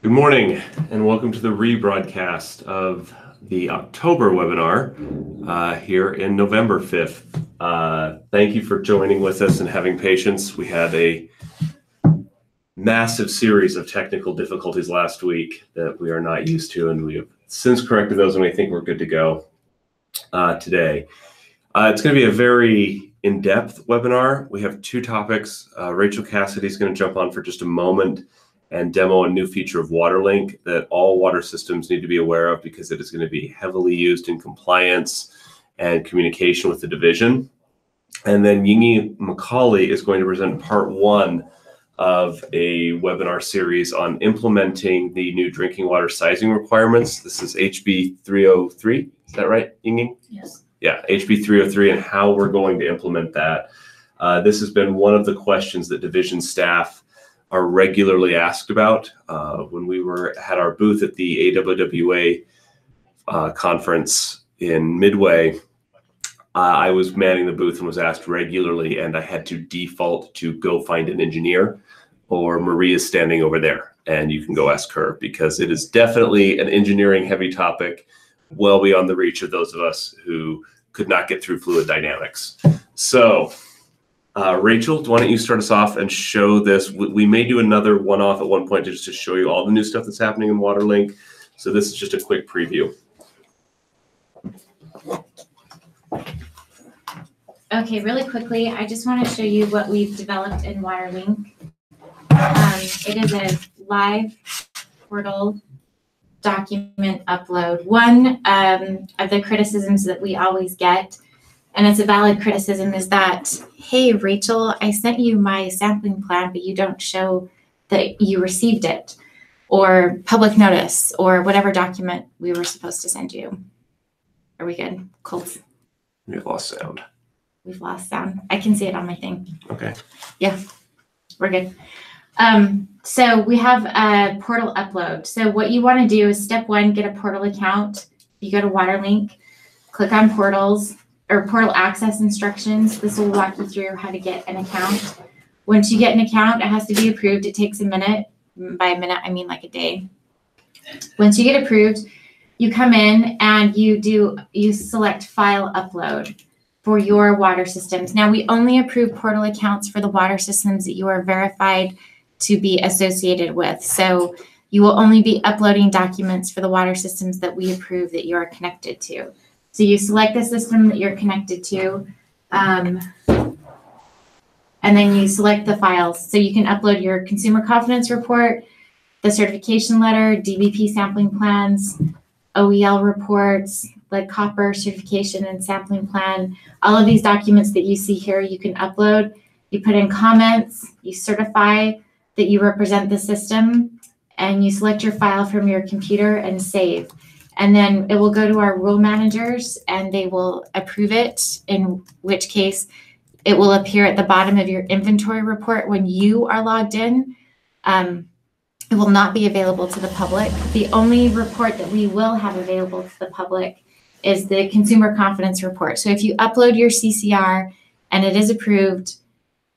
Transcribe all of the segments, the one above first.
Good morning and welcome to the rebroadcast of the October webinar here in November 5th. Thank you for joining with us and having patience. We had a massive series of technical difficulties last week that we are not used to, and we have since corrected those, and we think we're good to go today. It's going to be a very in-depth webinar. We have two topics. Rachel Cassidy is going to jump on for just a moment and demo a new feature of WaterLink that all water systems need to be aware of because it is going to be heavily used in compliance and communication with the division. And then Ying-Ying Macauley is going to present part one of a webinar series on implementing the new drinking water sizing requirements. This is HB 303, is that right, Ying-Ying? Yes. Yeah, HB 303 and how we're going to implement that. This has been one of the questions that division staff are regularly asked about. When we had our booth at the AWWA conference in Midway, I was manning the booth and was asked regularly, and I had to default to go find an engineer, or Maria's standing over there, and you can go ask her because it is definitely an engineering heavy topic, well beyond the reach of those of us who could not get through fluid dynamics. So Rachel, why don't you start us off and show this? We may do another one-off at one point just to show you all the new stuff that's happening in WaterLink. So this is just a quick preview. Okay, really quickly, I just want to show you what we've developed in WaterLink. It is a live portal document upload. One of the criticisms that we always get, and it's a valid criticism, is that, hey, Rachel, I sent you my sampling plan, but you don't show that you received it, or public notice, or whatever document we were supposed to send you. Are we good? Colts? We've lost sound. We've lost sound. I can see it on my thing. Okay. Yeah, we're good. So we have a portal upload. So what you want to do is step one, get a portal account. You go to WaterLink, click on portals or portal access instructions. This will walk you through how to get an account. Once you get an account, it has to be approved. It takes a minute. By a minute, I mean like a day. Once you get approved, you come in and you select file upload for your water systems. Now, we only approve portal accounts for the water systems that you are verified to be associated with. So you will only be uploading documents for the water systems that we approve that you are connected to. So you select the system that you're connected to, and then you select the files. So you can upload your consumer confidence report, the certification letter, DBP sampling plans, OEL reports, like copper certification and sampling plan. All of these documents that you see here, you can upload. You put in comments, you certify that you represent the system, and you select your file from your computer and save. And then it will go to our rule managers and they will approve it, in which case it will appear at the bottom of your inventory report when you are logged in. It will not be available to the public. The only report that we will have available to the public is the consumer confidence report. So if you upload your CCR and it is approved,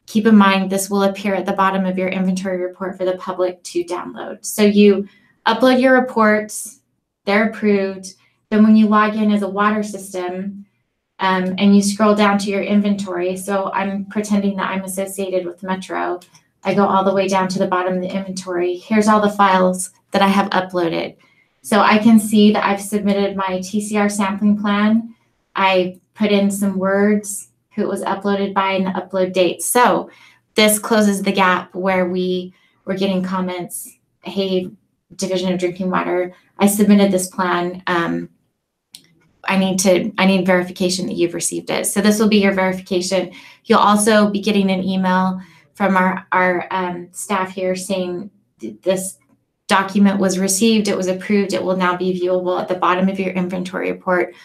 keep in mind this will appear at the bottom of your inventory report for the public to download. So you upload your reports, they're approved. Then when you log in as a water system and you scroll down to your inventory, so I'm pretending that I'm associated with Metro, I go all the way down to the bottom of the inventory. Here's all the files that I have uploaded. So I can see that I've submitted my TCR sampling plan. I put in some words, who it was uploaded by, and the upload date. So this closes the gap where we were getting comments, hey, Division of Drinking Water, I submitted this plan. I need verification that you've received it. So this will be your verification. You'll also be getting an email from our staff here saying this document was received, it was approved, it will now be viewable at the bottom of your inventory report,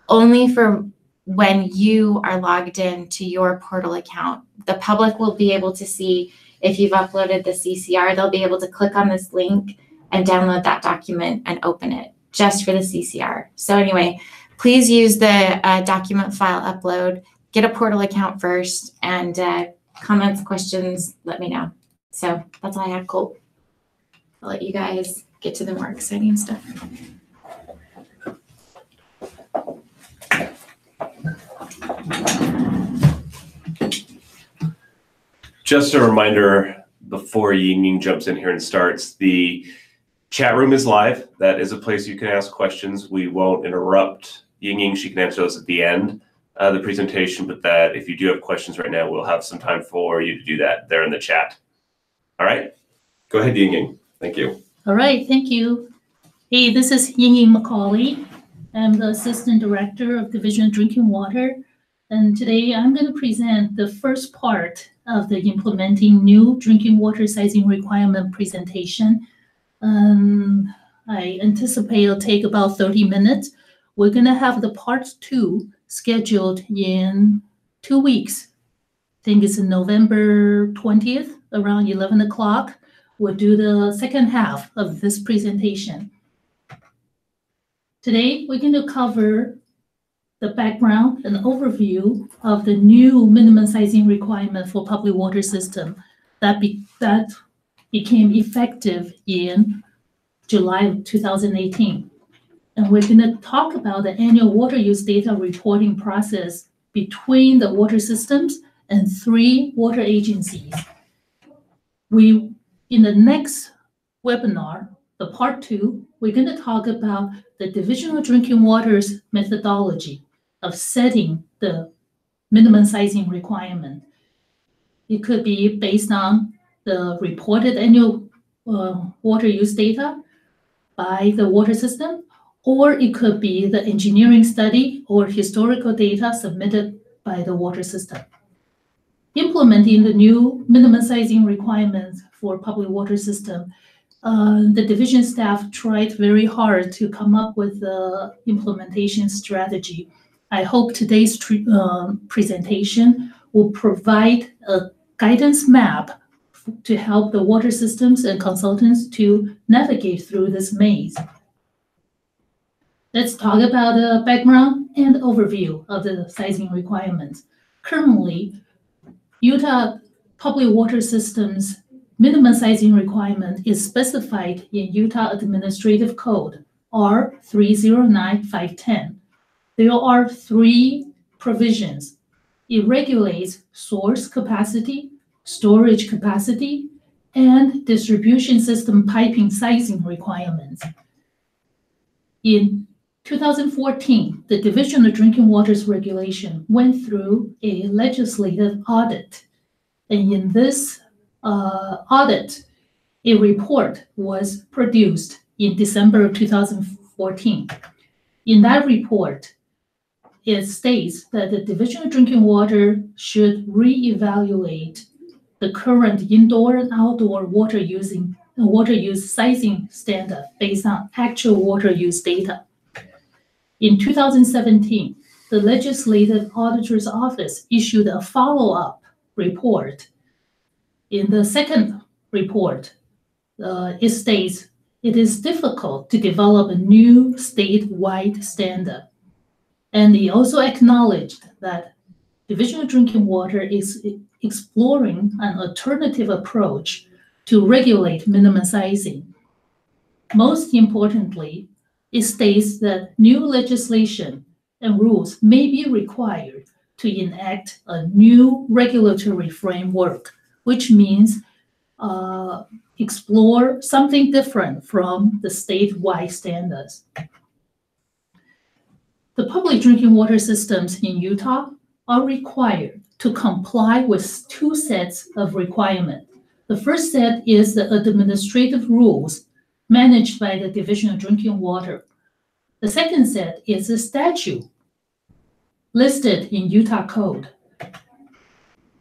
only for when you are logged in to your portal account. The public will be able to see if you've uploaded the CCR. They'll be able to click on this link and download that document and open it just for the CCR. So anyway, please use the document file upload, get a portal account first, and comments, questions, let me know. So that's all I had, Colt. I'll let you guys get to the more exciting stuff. Just a reminder before Ying-Ying jumps in here and starts, the chat room is live. That is a place you can ask questions. We won't interrupt Ying-Ying. She can answer those at the end of the presentation, but that if you do have questions right now, we'll have some time for you to do that there in the chat. All right, go ahead, Ying-Ying. Thank you. All right, thank you. Hey, this is Ying-Ying Macauley. I'm the Assistant Director of Division of Drinking Water. And today I'm going to present the first part of the implementing new drinking water sizing requirement presentation. I anticipate it'll take about 30 minutes. We're going to have the part 2 scheduled in 2 weeks. I think it's November 20th, around 11 o'clock. We'll do the second half of this presentation. Today, we're going to cover the background and overview of the new minimum sizing requirement for public water system that became effective in July of 2018. And we're going to talk about the annual water use data reporting process between the water systems and 3 water agencies. In the next webinar, the part 2, we're going to talk about the Division of Drinking Water's methodology of setting the minimum sizing requirement. It could be based on the reported annual water use data by the water system, or it could be the engineering study or historical data submitted by the water system. Implementing the new minimum sizing requirements for public water system, the division staff tried very hard to come up with the implementation strategy. I hope today's presentation will provide a guidance map to help the water systems and consultants to navigate through this maze. Let's talk about the background and overview of the sizing requirements. Currently, Utah Public Water Systems minimum sizing requirement is specified in Utah Administrative Code R309510. There are 3 provisions. It regulates source capacity, storage capacity, and distribution system piping sizing requirements. In 2014, the Division of Drinking Water's regulation went through a legislative audit. And in this audit, a report was produced in December of 2014. In that report, it states that the Division of Drinking Water should reevaluate the current indoor and outdoor water use sizing standard based on actual water use data. In 2017, the Legislative Auditor's Office issued a follow-up report. In the second report, it states it is difficult to develop a new statewide standard. And he also acknowledged that Division of Drinking Water is exploring an alternative approach to regulate minimum sizing. Most importantly, it states that new legislation and rules may be required to enact a new regulatory framework, which means explore something different from the statewide standards. The public drinking water systems in Utah are required to comply with 2 sets of requirements. The first set is the administrative rules managed by the Division of Drinking Water. The second set is a statute listed in Utah Code.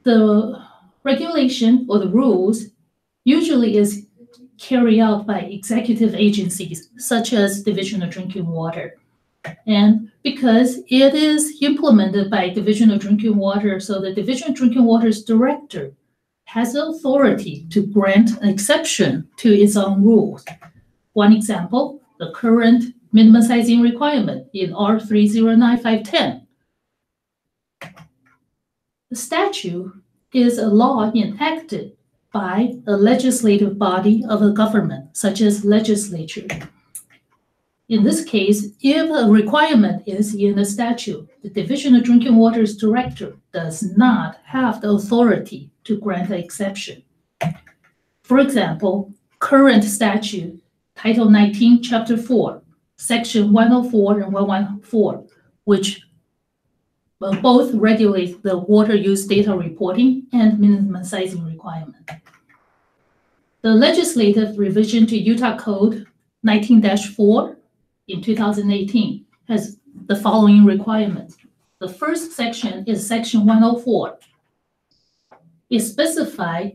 The regulation or the rules usually is carried out by executive agencies such as Division of Drinking Water. And because it is implemented by Division of Drinking Water, so the Division of Drinking Water's director has the authority to grant an exception to its own rules. One example, the current minimum sizing requirement in R309510. The statute is a law enacted by a legislative body of a government, such as legislature. In this case, if a requirement is in the statute, the Division of Drinking Water's director does not have the authority to grant an exception. For example, current statute, Title 19, Chapter 4, Section 104 and 114, which both regulate the water use data reporting and minimum sizing requirement. The legislative revision to Utah Code 19-4 in 2018 has the following requirements. The first section is Section 104. It specifies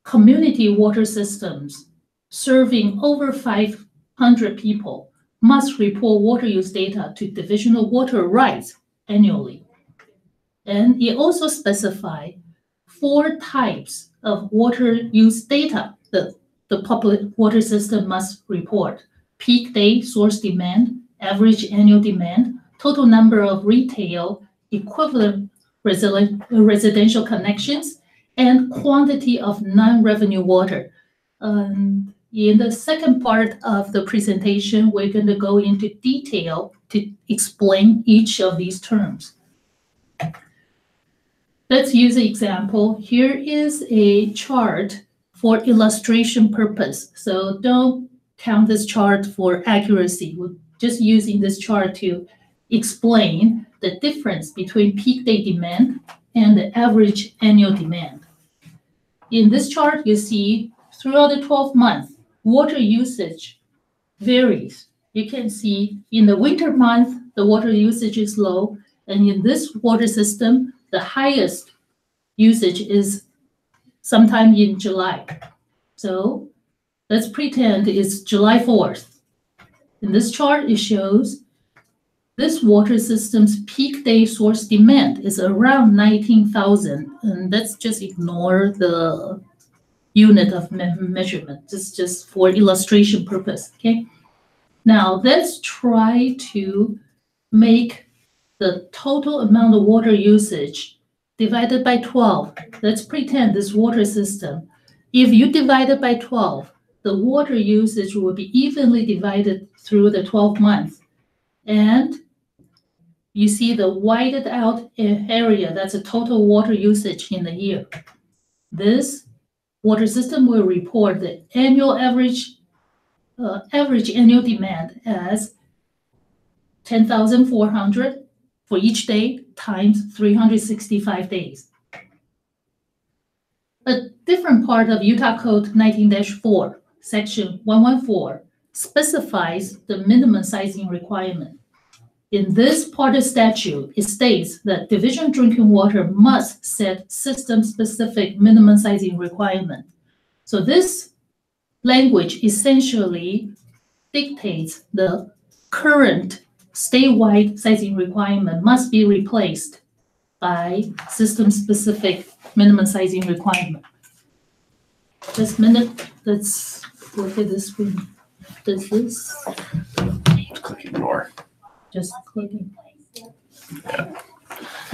community water systems serving over 500 people must report water use data to Division of Water Rights annually. And it also specifies 4 types of water use data that the public water system must report: peak day source demand, average annual demand, total number of retail equivalent residential connections, and quantity of non-revenue water. In the second part of the presentation, we're going to go into detail to explain each of these terms. Let's use an example. Here is a chart for illustration purpose. So don't count this chart for accuracy. We're just using this chart to explain the difference between peak day demand and the average annual demand. In this chart, you see throughout the 12 months, water usage varies. You can see in the winter month, the water usage is low, and in this water system, the highest usage is sometime in July. So let's pretend it's July 4th. In this chart, it shows this water system's peak day source demand is around 19,000, and let's just ignore the unit of measurement. This is just for illustration purpose, okay? Now let's try to make the total amount of water usage divided by 12. Let's pretend this water system, if you divide it by 12, the water usage will be evenly divided through the 12 months. And you see the whited out area, that's the total water usage in the year. This water system will report the annual average annual demand as 10,400 for each day times 365 days. A different part of Utah Code 19-4, Section 114, specifies the minimum sizing requirement. In this part of statute, it states that Division of Drinking Water must set system-specific minimum sizing requirement. So this language essentially dictates the current statewide sizing requirement must be replaced by system-specific minimum sizing requirement. This minute, let's look at this one. Does this? Click ignore. Just clicking. Yeah.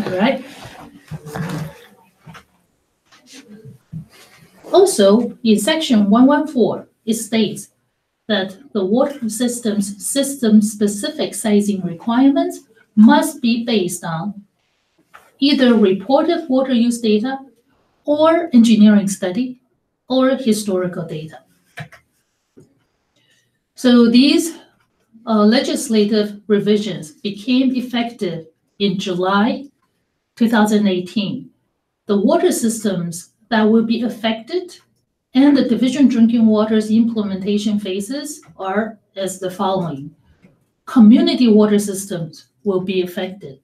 All right. Also, in Section 114, it states that the water system's system-specific sizing requirements must be based on either reported water use data or engineering study or historical data. So these legislative revisions became effective in July 2018. The water systems that will be affected and the Division of Drinking Water's implementation phases are as the following. Community water systems will be affected,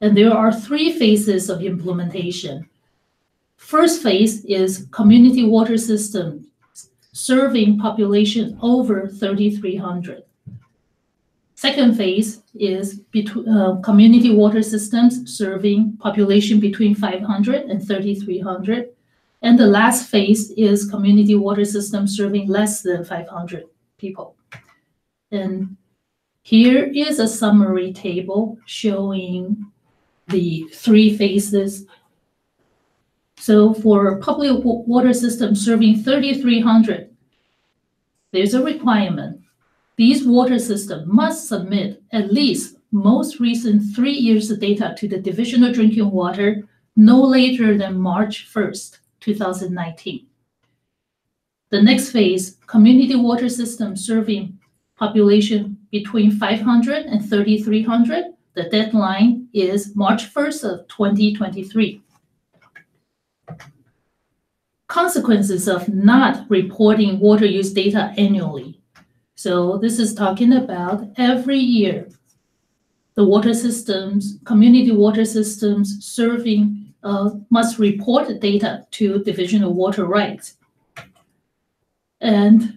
and there are 3 phases of implementation. First phase is community water systems serving population over 3,300. Second phase is community water systems serving population between 500 and 3,300. And the last phase is community water systems serving less than 500 people. And here is a summary table showing the 3 phases. So for public water system serving 3,300, there's a requirement. These water systems must submit at least most recent 3 years of data to the Division of Drinking Water no later than March 1st, 2019. The next phase, community water system serving population between 500 and 3,300. The deadline is March 1st of 2023. Consequences of not reporting water use data annually. So this is talking about every year, the water systems, community water systems serving must report data to Division of Water Rights. And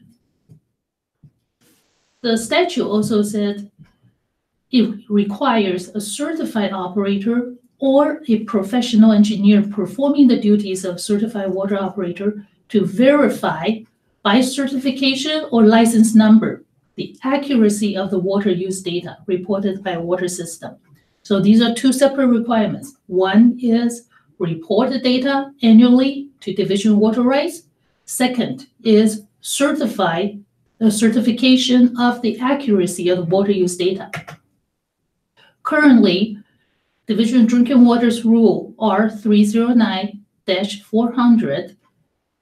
the statute also said it requires a certified operator or a professional engineer performing the duties of certified water operator to verify by certification or license number the accuracy of the water use data reported by a water system. So these are two separate requirements. One is report the data annually to Division of Water Rights. Second is certification of the accuracy of the water use data. Currently, Division of Drinking Water's Rule R309-400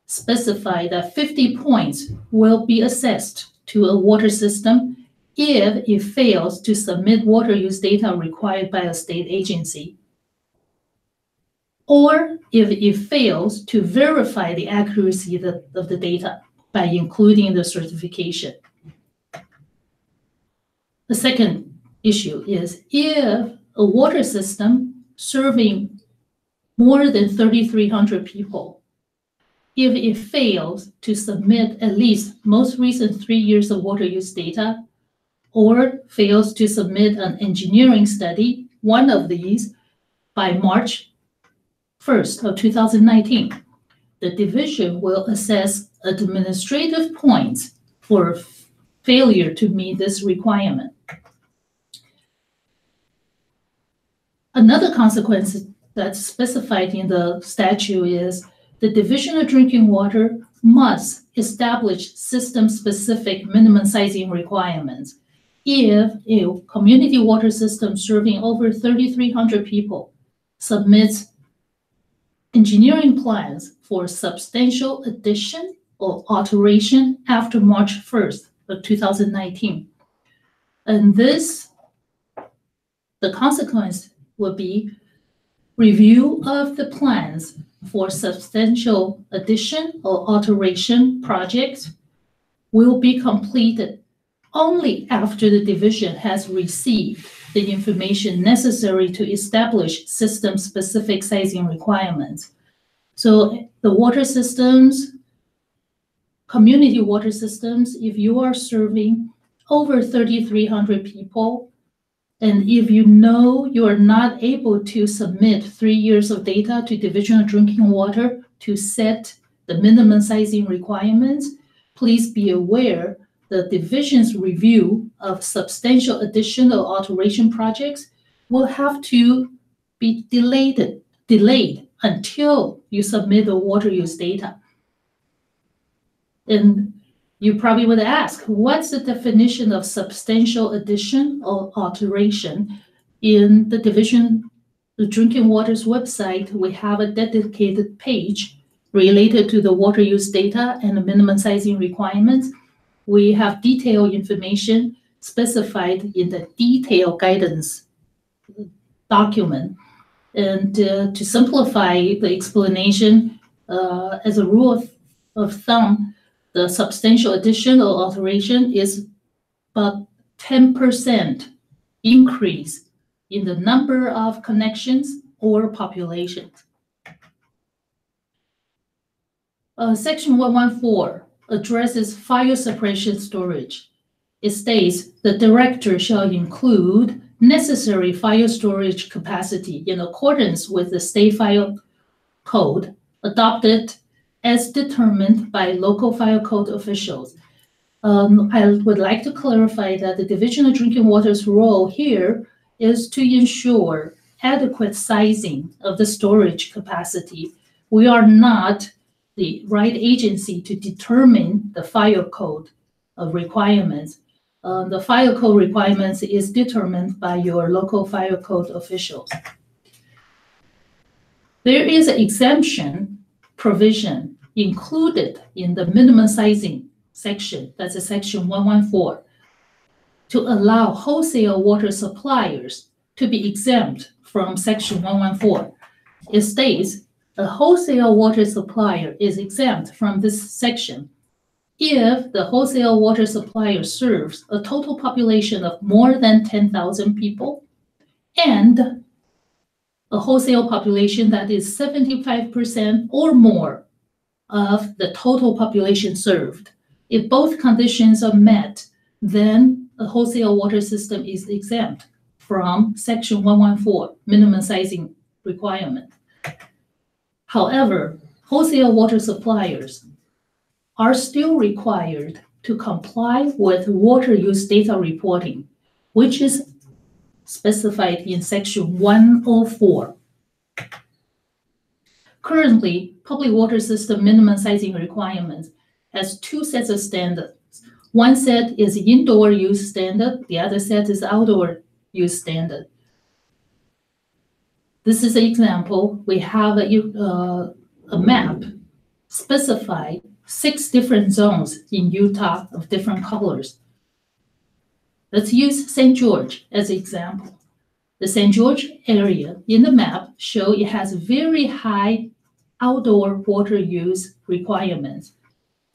specify that 50 points will be assessed to a water system if it fails to submit water use data required by a state agency, or if it fails to verify the accuracy of the data by including the certification. The second issue is if a water system serving more than 3,300 people, if it fails to submit at least most recent 3 years of water use data, or fails to submit an engineering study, one of these, by March 1st of 2019, the division will assess administrative points for failure to meet this requirement. Another consequence that's specified in the statute is the Division of Drinking Water must establish system-specific minimum sizing requirements. If a community water system serving over 3,300 people submits engineering plans for substantial addition or alteration after March 1st of 2019. And this, the consequence will be review of the plans for substantial addition or alteration projects will be completed only after the division has received the information necessary to establish system-specific sizing requirements. So the water systems, community water systems, if you are serving over 3,300 people, and if you know you are not able to submit 3 years of data to Division of Drinking Water to set the minimum sizing requirements, please be aware the division's review of substantial addition or alteration projects will have to be delayed until you submit the water use data. And you probably would ask, what's the definition of substantial addition or alteration? In the Division of Drinking Water's website, we have a dedicated page related to the water use data and the minimum sizing requirements. We have detailed information specified in the detailed guidance document. And to simplify the explanation, as a rule of thumb, the substantial addition or alteration is about 10% increase in the number of connections or populations. Section 114 addresses fire suppression storage. It states the director shall include necessary fire storage capacity in accordance with the state fire code adopted as determined by local fire code officials. I would like to clarify that the Division of Drinking Water's role here is to ensure adequate sizing of the storage capacity we are not the right agency to determine the fire code of requirements. The fire code requirements is determined by your local fire code officials. There is an exemption provision included in the minimum sizing section, that's a section 114, to allow wholesale water suppliers to be exempt from section 114. It states a wholesale water supplier is exempt from this section if the wholesale water supplier serves a total population of more than 10,000 people and a wholesale population that is 75% or more of the total population served. If both conditions are met, then a wholesale water system is exempt from section 114, minimum sizing requirement. However, wholesale water suppliers are still required to comply with water use data reporting, which is specified in section 104. Currently, public water system minimum sizing requirements has two sets of standards. One set is indoor use standard, the other set is outdoor use standard. This is an example. We have a map specify 6 different zones in Utah of different colors. Let's use St. George as an example. The St. George area in the map show it has very high outdoor water use requirements.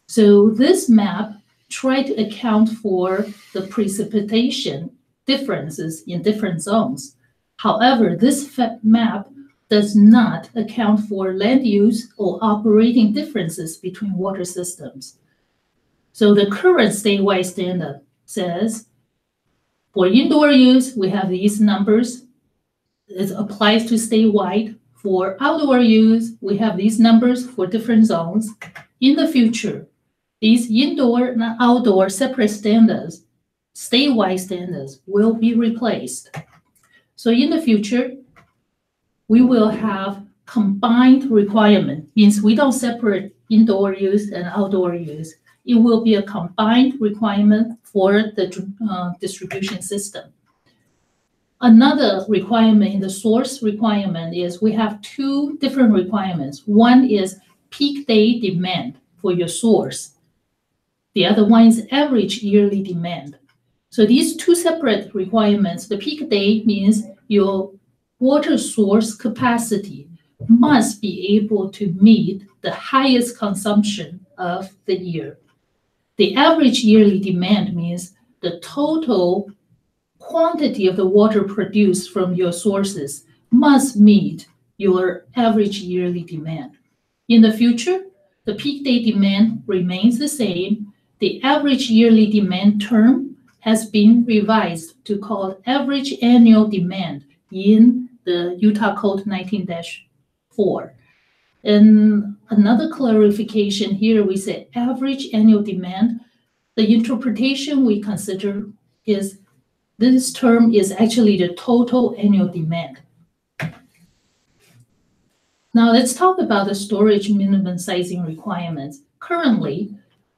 So this map try to account for the precipitation differences in different zones. However, this map does not account for land use or operating differences between water systems. So the current statewide standard says, for indoor use, we have these numbers. It applies to statewide. For outdoor use, we have these numbers for different zones. In the future, these indoor and outdoor separate standards, statewide standards, will be replaced. So in the future, we will have combined requirement, means we don't separate indoor use and outdoor use. It will be a combined requirement for the distribution system. Another requirement in the source requirement is we have 2 different requirements. One is peak day demand for your source. The other one is average yearly demand. So these 2 separate requirements, the peak day means your water source capacity must be able to meet the highest consumption of the year. The average yearly demand means the total quantity of the water produced from your sources must meet your average yearly demand. In the future, the peak day demand remains the same. The average yearly demand term has been revised to call average annual demand in the Utah Code 19-4. And another clarification here, we say average annual demand. The interpretation we consider is this term is actually the total annual demand. Now let's talk about the storage minimum sizing requirements. Currently,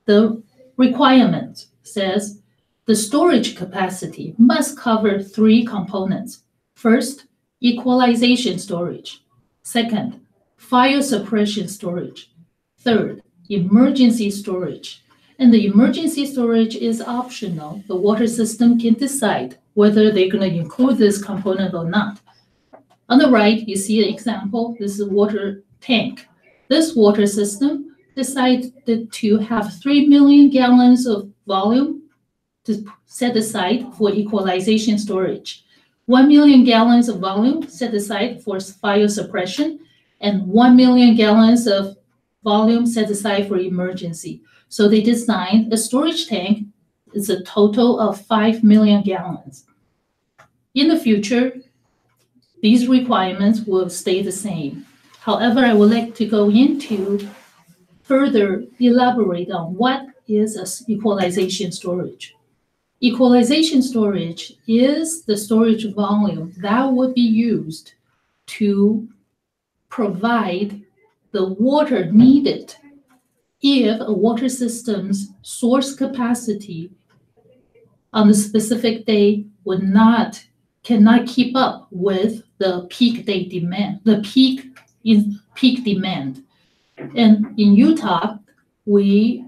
the requirement says the storage capacity must cover 3 components. First, equalization storage. Second, fire suppression storage. Third, emergency storage. And the emergency storage is optional. The water system can decide whether they're going to include this component or not. On the right, you see an example. This is a water tank. This water system decided to have 3 million gallons of volume to set aside for equalization storage. 1 million gallons of volume set aside for fire suppression, and 1 million gallons of volume set aside for emergency. So they designed a storage tank. It's a total of 5 million gallons. In the future, these requirements will stay the same. However, I would like to go into further elaborate on what is equalization storage. Equalization storage is the storage volume that would be used to provide the water needed if a water system's source capacity on the specific day cannot keep up with the peak day demand, the peak demand. And in Utah, we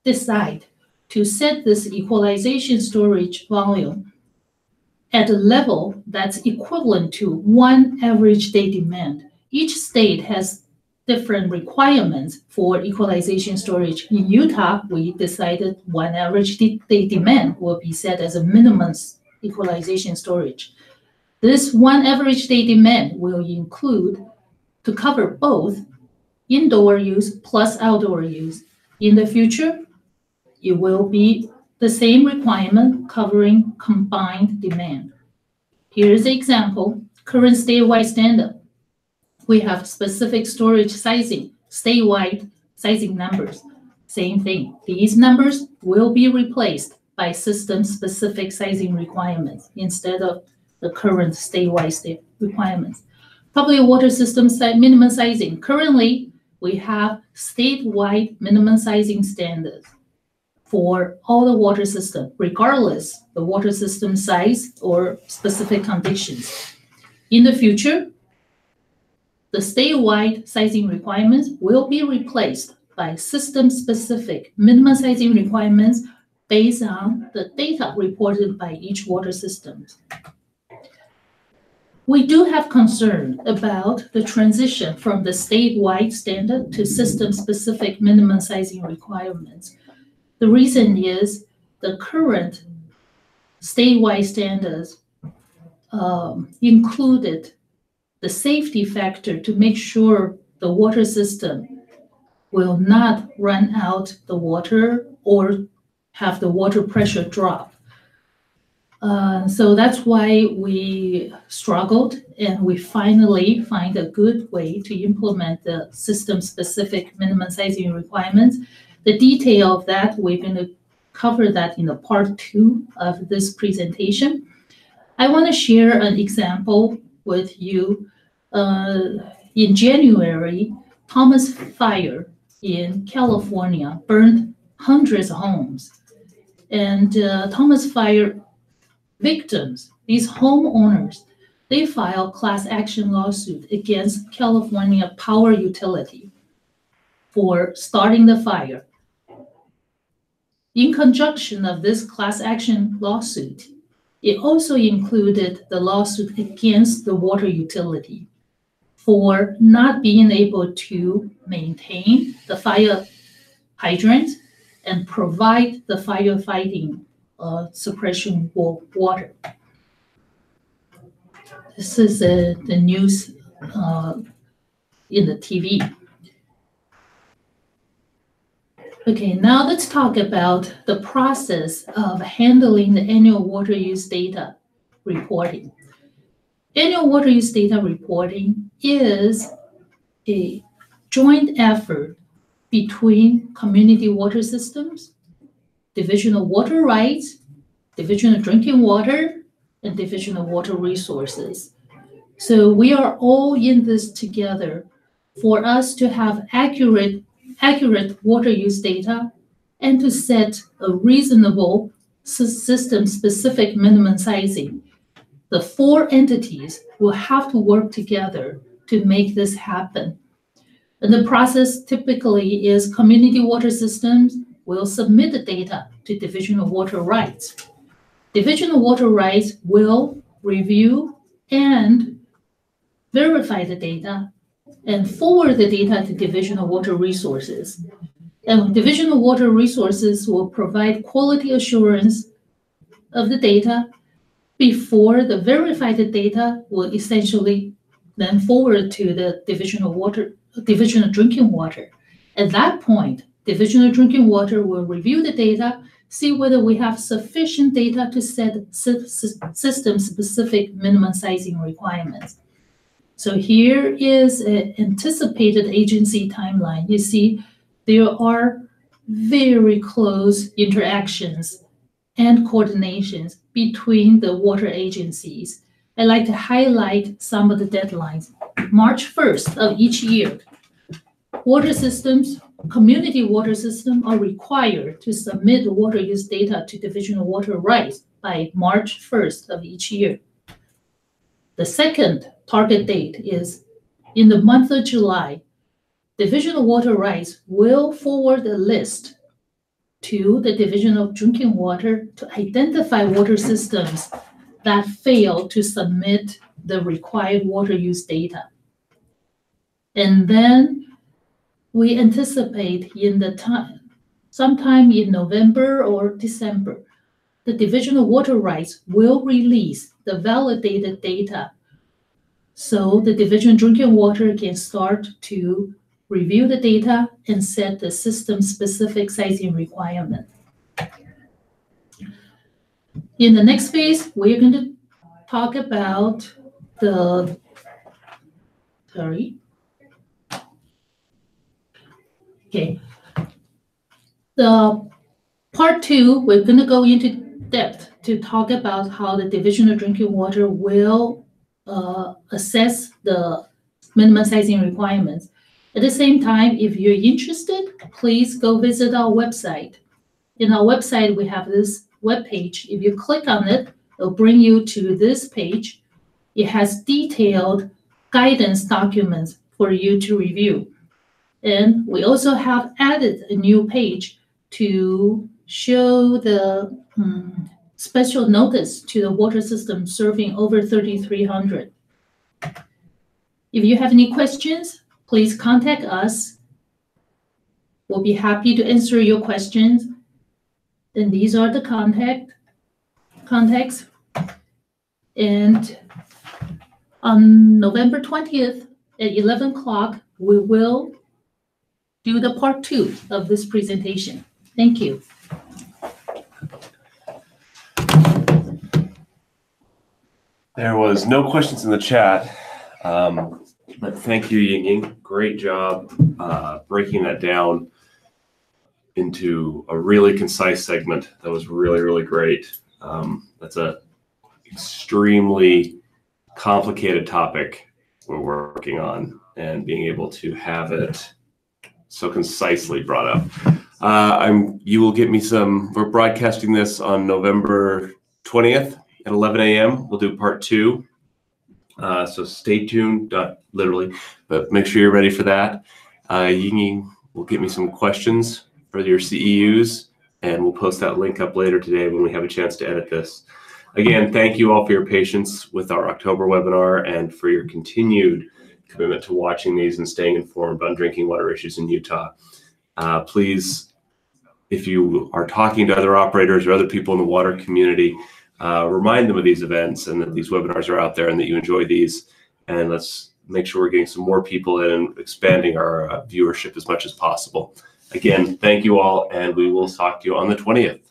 decide to set this equalization storage volume at a level that's equivalent to 1 average day demand. Each state has different requirements for equalization storage. In Utah, we decided 1 average day demand will be set as a minimum equalization storage. This 1 average day demand will include to cover both indoor use plus outdoor use. In the future, it will be the same requirement covering combined demand. Here's an example, current statewide standard. We have specific storage sizing, statewide sizing numbers. Same thing, these numbers will be replaced by system-specific sizing requirements instead of the current statewide requirements. Public water system minimum sizing. Currently, we have statewide minimum sizing standards for all the water system, regardless the water system size or specific conditions. In the future, the statewide sizing requirements will be replaced by system-specific minimum sizing requirements based on the data reported by each water system. We do have concern about the transition from the statewide standard to system-specific minimum sizing requirements. The reason is the current statewide standards included the safety factor to make sure the water system will not run out the water or have the water pressure drop. So that's why we struggled, and we finally find a good way to implement the system-specific minimum sizing requirements. The detail of that, we're going to cover that in the part 2 of this presentation. I want to share an example with you. In January, Thomas Fire in California burned hundreds of homes. And Thomas Fire victims, these homeowners, they filed class action lawsuit against California Power Utility for starting the fire. In conjunction of this class action lawsuit, it also included the lawsuit against the water utility for not being able to maintain the fire hydrant and provide the firefighting suppression water. This is the news in the TV. Okay, now let's talk about the process of handling the annual water use data reporting. Annual water use data reporting is a joint effort between community water systems, Division of Water Rights, Division of Drinking Water, and Division of Water Resources. So we are all in this together for us to have accurate water use data and to set a reasonable system-specific minimum sizing. The 4 entities will have to work together to make this happen. And the process typically is community water systems will submit the data to Division of Water Rights. Division of Water Rights will review and verify the data and forward the data to Division of Water Resources. And Division of Water Resources will provide quality assurance of the data before the verified data will essentially then forward to the Division of Drinking Water. At that point, Division of Drinking Water will review the data, see whether we have sufficient data to set system-specific minimum sizing requirements. So here is an anticipated agency timeline. You see, there are very close interactions and coordinations between the water agencies. I'd like to highlight some of the deadlines. March 1st of each year, Water systems, community water system are required to submit water use data to Division of Water Rights by March 1st of each year. The second target date is in the month of July. Division of Water Rights will forward a list to the Division of Drinking Water to identify water systems that fail to submit the required water use data. And then we anticipate sometime in November or December, the Division of Water Rights will release the validated data so the Division of Drinking Water can start to review the data and set the system-specific sizing requirement. In the next phase, we're going to talk about the part 2, we're going to go into depth to talk about how the Division of Drinking Water will assess the minimum sizing requirements. At the same time, if you're interested, please go visit our website. In our website, we have this web page. If you click on it, it'll bring you to this page. It has detailed guidance documents for you to review. And we also have added a new page to show the special notice to the water system serving over 3,300. If you have any questions, please contact us. We'll be happy to answer your questions. And these are the contacts. And on November 20th at 11 o'clock, we will do the part 2 of this presentation. Thank you. There was no questions in the chat, but thank you, Ying-Ying. Great job breaking that down into a really concise segment. That was really, really great. That's a extremely complicated topic we're working on, and being able to have it so concisely brought up. You will get me we're broadcasting this on November 20th at 11 a.m. We'll do part 2. So stay tuned, not literally, but make sure you're ready for that. Ying-Ying will get me some questions for your CEUs, and we'll post that link up later today when we have a chance to edit this. Again, thank you all for your patience with our October webinar and for your continued commitment to watching these and staying informed on drinking water issues in Utah. Please, if you are talking to other operators or other people in the water community, remind them of these events and that these webinars are out there and that you enjoy these. And let's make sure we're getting some more people in and expanding our viewership as much as possible. Again, thank you all, and we will talk to you on the 20th.